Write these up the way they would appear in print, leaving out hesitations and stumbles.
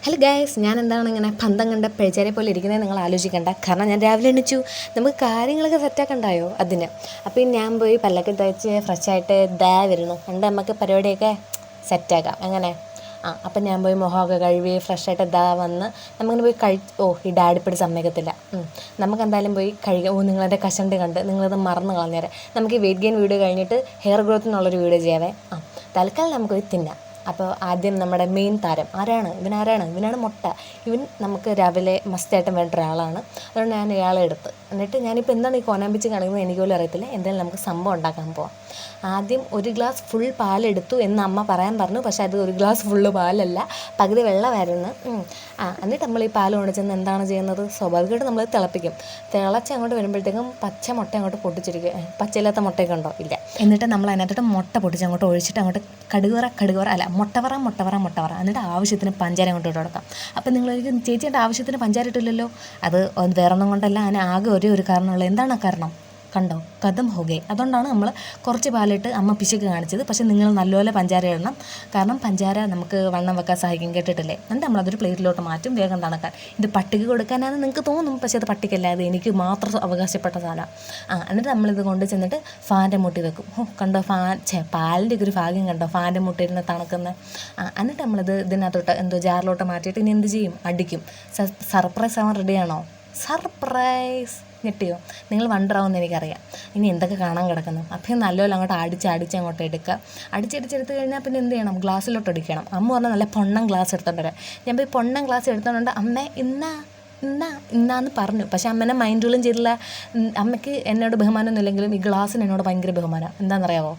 Hello guys, ഞാൻ എന്താണ് ഇങ്ങനെ പന്തം കണ്ട പിഴച്ചാരെ പോലെ ഇരിക്കുന്നത് നിങ്ങൾ ആലോചിക്കേണ്ട. കാരണം ഞാൻ രാവിലെ എണീച്ചു, നമുക്ക് കാര്യങ്ങളൊക്കെ സെറ്റാക്കണ്ടായോ അതിന്. അപ്പോൾ ഞാൻ പോയി പല്ലൊക്കെ തയ്ച്ച് ഫ്രഷായിട്ട് വരുന്നു. എൻ്റെ നമുക്ക് പരിപാടിയൊക്കെ സെറ്റാക്കാം എങ്ങനെ. അപ്പം ഞാൻ പോയി മുഖമൊക്കെ കഴുകി ഫ്രഷായിട്ട് വന്ന് നമുക്കിങ്ങനെ പോയി ഈ ഡാഡിപ്പിടി സമ്മതിക്കത്തില്ല. നമുക്ക് എന്തായാലും പോയി നിങ്ങളെൻ്റെ കഷണ്ടി കണ്ട് നിങ്ങളത് മറന്ന് കളഞ്ഞേരെ. നമുക്ക് ഈ വെയിറ്റ് ഗെയിൻ വീഡിയോ കഴിഞ്ഞിട്ട് ഹെയർ ഗ്രോത്തിനുള്ളൊരു വീഡിയോ ചെയ്യാവേ. തൽക്കാലം നമുക്ക് പോയി തിന്നാം. അപ്പോൾ ആദ്യം നമ്മുടെ മെയിൻ താരം ഇവനാണ് മുട്ട. ഇവൻ നമുക്ക് രാവിലെ മസ്റ്റായിട്ടും വേണ്ട ഒരാളാണ്. അതുകൊണ്ട് ഞാൻ ഇയാളെ എടുത്ത് എന്നിട്ട് ഞാനിപ്പോൾ എന്താണ് ഈ കോനാമ്പിച്ച് കാണിക്കുന്നത് എനിക്ക് പോലും അറിയത്തില്ല. എന്തായാലും നമുക്ക് സംഭവം ഉണ്ടാക്കാൻ പോവാം. ആദ്യം ഒരു ഗ്ലാസ് ഫുൾ പാലെടുത്തു എന്ന് അമ്മ പറയാൻ പറഞ്ഞു. പക്ഷേ അത് ഒരു ഗ്ലാസ് ഫുള്ള് പാലല്ല, പകുതി വെള്ളമായിരുന്നു. എന്നിട്ട് നമ്മൾ ഈ പാൽ കൊണ്ട് ചെന്ന് എന്താണ് ചെയ്യുന്നത്, സ്വാഭാവികമായിട്ട് നമ്മൾ തിളപ്പിക്കും. തിളച്ച് അങ്ങോട്ട് വരുമ്പോഴത്തേക്കും പച്ച മുട്ട അങ്ങോട്ട് പൊട്ടിച്ചിരിക്കുക. പച്ചയില്ലാത്ത മുട്ടയൊക്കെ ഉണ്ടോ? ഇല്ല. എന്നിട്ട് നമ്മൾ അതിനകത്തോട്ട് മുട്ട പൊട്ടിച്ച് അങ്ങോട്ട് ഒഴിച്ചിട്ട് അങ്ങോട്ട് കടുകുറ അല്ല മുട്ടവറ എന്നിട്ട് ആവശ്യത്തിന് പഞ്ചാര അങ്ങോട്ട് ഇട്ട് കൊടുക്കാം. അപ്പം നിങ്ങളൊരിക്കലും ചേച്ചിയുടെ ആവശ്യത്തിന് പഞ്ചാര ഇട്ടില്ലല്ലോ. അത് വേറൊന്നും കൊണ്ടല്ല, അതിന് ആകെ ഒരു കാരണമുള്ളൂ. എന്താണ് ആ കാരണം? കണ്ടോ, കഥം ഹോഗേ. അതുകൊണ്ടാണ് നമ്മൾ കുറച്ച് പാലിട്ട് അമ്മ പിശുക്ക് കാണിച്ചത്. പക്ഷേ നിങ്ങൾ നല്ലപോലെ പഞ്ചാര ഇടണം. കാരണം പഞ്ചാര നമുക്ക് വണ്ണം വെക്കാൻ സഹായിക്കും, കേട്ടിട്ടില്ലേ? എന്നിട്ട് നമ്മളതൊരു പ്ലേറ്റിലോട്ട് മാറ്റും, വേഗം തണക്കാൻ. ഇത് പട്ടിക്ക് കൊടുക്കാനാണെന്ന് നിങ്ങൾക്ക് തോന്നും, പക്ഷേ അത് പട്ടിക്കല്ല, അത് എനിക്ക് മാത്രം അവകാശപ്പെട്ട സാധനമാണ്. എന്നിട്ട് നമ്മളിത് കൊണ്ട് ചെന്നിട്ട് ഫാൻ്റെ മുട്ടി വെക്കും. കണ്ടോ, പാലിൻ്റെ ഒരു ഭാഗ്യം കണ്ടോ, ഫാൻ്റെ മുട്ടിയിരുന്ന് തണുക്കുന്നത്. എന്നിട്ട് നമ്മളിത് ഇതിനകത്തോട്ട് ജാറിലോട്ട് മാറ്റിയിട്ട് ഇനി എന്ത് ചെയ്യും? അടിക്കും. സർപ്രൈസ് ആവാൻ റെഡിയാണോ? സർപ്രൈസ്! ഞെട്ടിയോ? നിങ്ങൾ വണ്ടറാവുമെന്ന് എനിക്കറിയാം. ഇനി എന്തൊക്കെ കാണാൻ കിടക്കുന്നു. അപ്പം നല്ലപോലെ അങ്ങോട്ട് അടിച്ച് അങ്ങോട്ട് എടുക്കുക. അടിച്ചെടുത്ത് കഴിഞ്ഞാൽ പിന്നെ എന്ത് ചെയ്യണം? ഗ്ലാസ്സിലോട്ട് അടിക്കണം. അമ്മ പറഞ്ഞാൽ നല്ല പൊണ്ണം ഗ്ലാസ് എടുത്തോണ്ട് വരാം. ഞാൻ പോയി പൊണ്ണം ഗ്ലാസ് എടുത്തോണ്ട് അമ്മേ ഇന്നാന്ന് പറഞ്ഞു. പക്ഷേ അമ്മേനെ മൈൻഡുകളും ചെയ്തില്ല. അമ്മയ്ക്ക് എന്നോട് ബഹുമാനമൊന്നും ഇല്ലെങ്കിലും ഈ ഗ്ലാസ്സിന് എന്നോട് ഭയങ്കര ബഹുമാനം. എന്താണെന്നറിയാമോ?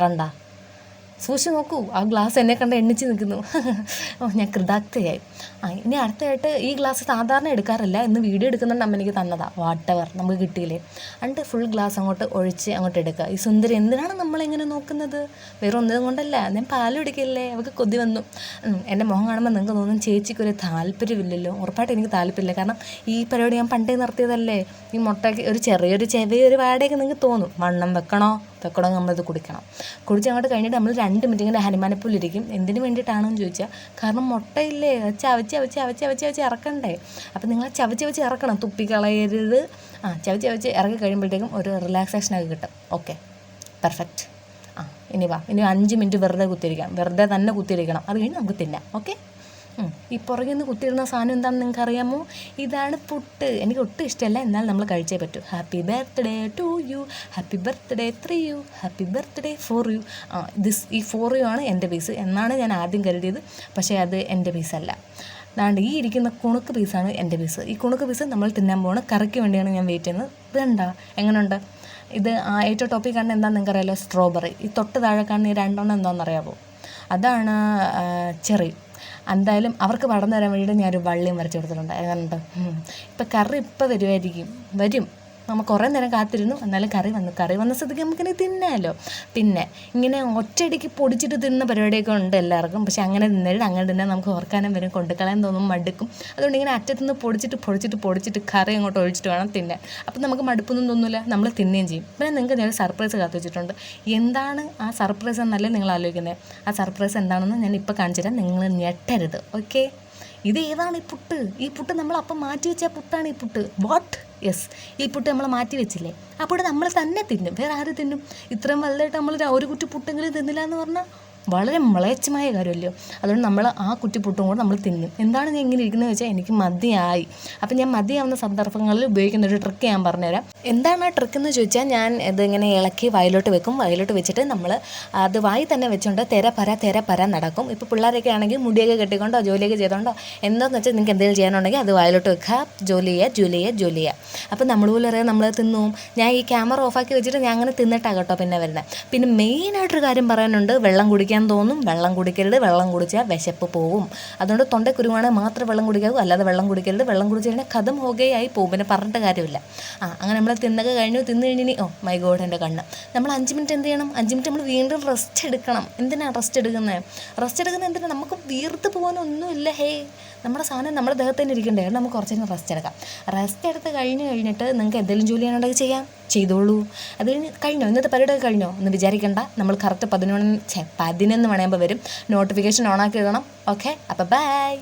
കണ്ട സൂക്ഷിച്ച് നോക്കൂ, ആ ഗ്ലാസ് എന്നെ കണ്ട് എണ്ണിച്ച് നിൽക്കുന്നു. ഞാൻ കൃതാർത്ഥയായി. ഇനി അടുത്തായിട്ട് ഈ ഗ്ലാസ് സാധാരണ എടുക്കാറില്ല, ഇന്ന് വീഡിയോ എടുക്കുന്നുണ്ട് അമ്മ എനിക്ക് തന്നതാണ്. വാട്ടവർ നമുക്ക് കിട്ടിയില്ലേ. എന്നിട്ട് ഫുൾ ഗ്ലാസ് അങ്ങോട്ട് ഒഴിച്ച് അങ്ങോട്ട് എടുക്കുക. ഈ സുന്ദരി എന്തിനാണ് നമ്മളിങ്ങനെ നോക്കുന്നത്? വേറെ ഒന്നും കൊണ്ടല്ല, ഞാൻ പാല് കുടിക്കല്ലേ, അവൾക്ക് കൊതി വന്നു. എൻ്റെ മുഖം കാണുമ്പോൾ നിങ്ങൾക്ക് തോന്നും ചേച്ചിക്കൊരു താല്പര്യമില്ലല്ലോ. ഉറപ്പായിട്ട് എനിക്ക് താല്പര്യമില്ല. കാരണം ഈ പരിപാടി ഞാൻ പണ്ടേ നിർത്തിയതല്ലേ. ഈ മുട്ടയ്ക്ക് ഒരു ചെറിയൊരു വാടകയൊക്കെ നിങ്ങൾക്ക് തോന്നും. വണ്ണം വെക്കണോ നമ്മളിത് കുടിച്ച് അങ്ങോട്ട് കഴിഞ്ഞിട്ട് നമ്മൾ 2 മിനിറ്റ് ഇങ്ങനെ ഹനുമാനപ്പുല്ലിരിക്കും. എന്തിനു വേണ്ടിയിട്ടാണെന്ന് ചോദിച്ചാൽ, കാരണം മുട്ടയില്ലേ, ചവച്ച് ഇറക്കണ്ടേ. അപ്പം നിങ്ങൾ ചവച്ച് ഇറക്കണം, തുപ്പിക്കളയരുത്. ചവച്ച് ഇറക്കി കഴിയുമ്പോഴത്തേക്കും ഒരു റിലാക്സേഷനൊക്കെ കിട്ടും. Okay, perfect. ഇനി 5 മിനിറ്റ് വെറുതെ തന്നെ കുത്തിയിരിക്കണം. അത് കഴിഞ്ഞ് നമുക്ക് തിന്നാം. ഓക്കെ. ഈ പുറകിൽ നിന്ന് കുത്തിയിരുന്ന സാധനം എന്താണെന്ന് നിങ്ങൾക്ക് അറിയാമോ? ഇതാണ് പുട്ട്. എനിക്ക് ഒട്ടും ഇഷ്ടമല്ല, എന്നാൽ നമ്മൾ കഴിച്ചേ പറ്റൂ. Happy birthday to you, happy birthday 3 you, happy birthday 4 you. ഈ 4 യു ആണ് എൻ്റെ പീസ് എന്നാണ് ഞാൻ ആദ്യം കരുതിയത്. പക്ഷേ അത് എൻ്റെ പീസല്ല. അതാണ്ട് ഈ ഇരിക്കുന്ന കുണുക്ക് പീസാണ് എൻ്റെ പീസ്. ഈ കുണുക്ക് പീസ് നമ്മൾ തിന്നാൻ പോകണം. കറിക്ക് വേണ്ടിയാണ് ഞാൻ വെയിറ്റ് ചെയ്യുന്നത്. ഇത് കണ്ടാ എങ്ങനെയുണ്ട്? ഇത് ഏറ്റവും ടോപ്പിൽ കാണുന്നത് എന്താണെന്ന് നിങ്ങൾക്ക് അറിയാമല്ലോ, സ്ട്രോബെറി. ഈ തൊട്ട് താഴെ കാണുന്ന ഈ 2 എന്താണെന്നറിയാമോ? അതാണ് ചെറി. എന്തായാലും അവർക്ക് വളർന്നു തരാൻ വേണ്ടിയിട്ട് ഞാനൊരു വള്ളിയും വരച്ച് കൊടുത്തിട്ടുണ്ട്. അതുകൊണ്ട് ഇപ്പം കറി വരും. നമ്മൾ കുറേ നേരം കാത്തിരുന്നു, എന്നാലും കറി വന്ന സ്ഥിതിക്ക് നമുക്കിനി തിന്നാമല്ലോ. പിന്നെ ഇങ്ങനെ ഒറ്റയടിക്ക് പൊടിച്ചിട്ട് തിന്നുന്ന പരിപാടിയൊക്കെ ഉണ്ട് എല്ലാവർക്കും. പക്ഷേ അങ്ങനെ തിന്നാൻ നമുക്ക് ഓർക്കാനും വരും, കൊണ്ടുകളയാൻ തോന്നും, മടുക്കും. അതുകൊണ്ട് ഇങ്ങനെ അറ്റത്തുനിന്ന് പൊടിച്ചിട്ട് കറി അങ്ങോട്ട് ഒഴിച്ചിട്ട് വേണം തിന്നാൻ. അപ്പം നമുക്ക് മടുപ്പൊന്നും തോന്നില്ല, നമ്മൾ തിന്നുകയും ചെയ്യും. പിന്നെ നിങ്ങൾക്ക് ഞാൻ സർപ്രൈസ് കാത്തു വെച്ചിട്ടുണ്ട്. എന്താണ് ആ സർപ്രൈസ് എന്നല്ലേ നിങ്ങൾ ആലോചിക്കുന്നത്? ആ സർപ്രൈസ് എന്താണെന്ന് ഞാൻ ഇപ്പോൾ കാണിച്ചു തരാം. നിങ്ങൾ ഞെട്ടരുത്. ഓക്കെ. ഇത് ഏതാണ് ഈ പുട്ട് നമ്മൾ അപ്പം മാറ്റി വെച്ച പുട്ടാണ് ഈ പുട്ട്. വാട്ട്? യെസ്, ഈ പുട്ട് നമ്മൾ മാറ്റി വെച്ചില്ലേ, ആ പുട്ട് നമ്മൾ തന്നെ തിന്നും. വേറെ ആര് തിന്നും? ഇത്രയും വലുതായിട്ട് നമ്മൾ ഒരു കുറ്റി പുട്ടെങ്കിലും തിന്നില്ല എന്ന് പറഞ്ഞാൽ വളരെ മ്ലേച്ഛമായ കാര്യമല്ലോ. അതുകൊണ്ട് നമ്മൾ ആ കുറ്റിപ്പുട്ടും കൂടെ നമ്മൾ തിന്നും. എന്താണ് ഞാൻ ഇങ്ങനെ ഇരിക്കുന്നത് വെച്ചാൽ, എനിക്ക് മതിയായി. അപ്പം ഞാൻ മതിയാവുന്ന സന്ദർഭങ്ങളിൽ ഉപയോഗിക്കുന്ന ഒരു ട്രിക്ക് ഞാൻ പറഞ്ഞുതരാം. എന്താണ് ആ ട്രിക്ക് എന്ന് ചോദിച്ചാൽ, ഞാൻ ഇതിങ്ങനെ ഇളക്കി വായിലോട്ട് വെക്കും. വായിലോട്ട് വെച്ചിട്ട് നമ്മൾ അത് വായി തന്നെ വെച്ചുകൊണ്ട് തെര പര നടക്കും. ഇപ്പോൾ പിള്ളേരൊക്കെ ആണെങ്കിൽ മുടിയൊക്കെ കെട്ടിക്കൊണ്ടോ ജോലിയൊക്കെ ചെയ്തോണ്ടോ എന്താണെന്ന് വെച്ചാൽ നിങ്ങൾക്ക് എന്തെങ്കിലും ചെയ്യാനുണ്ടെങ്കിൽ അത് വായിലോട്ട് വെക്കുക. ജോലി ചെയ്യുക. അപ്പം നമ്മൾ പോലും അറിയാം നമ്മൾ തിന്നും. ഞാൻ ഈ ക്യാമറ ഓഫാക്കി വെച്ചിട്ട് ഞാൻ അങ്ങനെ തിന്നിട്ടാണ് കേട്ടോ പിന്നെ വരുന്നത്. പിന്നെ മെയിനായിട്ടൊരു കാര്യം പറയാനുണ്ട്. വെള്ളം കുടിക്കാൻ തോന്നും, വെള്ളം കുടിക്കരുത്. വെള്ളം കുടിച്ചാൽ വിശപ്പ് പോവും. അതുകൊണ്ട് തൊണ്ടക്കുരുവാണെങ്കിൽ മാത്രം വെള്ളം കുടിക്കാവൂ, അല്ലാതെ വെള്ളം കുടിക്കരുത്. വെള്ളം കുടിച്ച് കഴിഞ്ഞാൽ കഥം ഹോഗയായി പോകും, പിന്നെ പറഞ്ഞിട്ട് കാര്യമില്ല. അങ്ങനെ നമ്മൾ തിന്നു കഴിഞ്ഞ് മൈ ഗോഡ് എൻ്റെ കണ്ണ്. നമ്മൾ 5 മിനിറ്റ് എന്ത് ചെയ്യണം? 5 മിനിറ്റ് നമ്മൾ വീണ്ടും റെസ്റ്റ് എടുക്കണം. എന്തിനാണ് റെസ്റ്റ് എടുക്കുന്നത് എന്തിനാണ്? നമുക്ക് വീർത്ത് പോകാനൊന്നുമില്ല. നമ്മുടെ സാധനം നമ്മുടെ ദേഹത്ത് തന്നെ ഇരിക്കണ്ടേ. നമുക്ക് കുറച്ച് നേരം റെസ്റ്റ് എടുക്കാം. റെസ്റ്റ് എടുത്ത് കഴിഞ്ഞിട്ട് നിങ്ങൾക്ക് എന്തെങ്കിലും ജോലി ചെയ്യാനുണ്ടെങ്കിൽ ചെയ്തോളൂ. അത് കഴിഞ്ഞോ? ഇന്നത്തെ പരിപാടിയൊക്കെ കഴിഞ്ഞോ? ഒന്ന് വിചാരിക്കണ്ട. നമ്മൾ കറക്റ്റ് 11 മണിയാകുമ്പോൾ വരും. നോട്ടിഫിക്കേഷൻ ഓണാക്കി ഇടണം. ഓക്കെ, അപ്പോൾ ബൈ.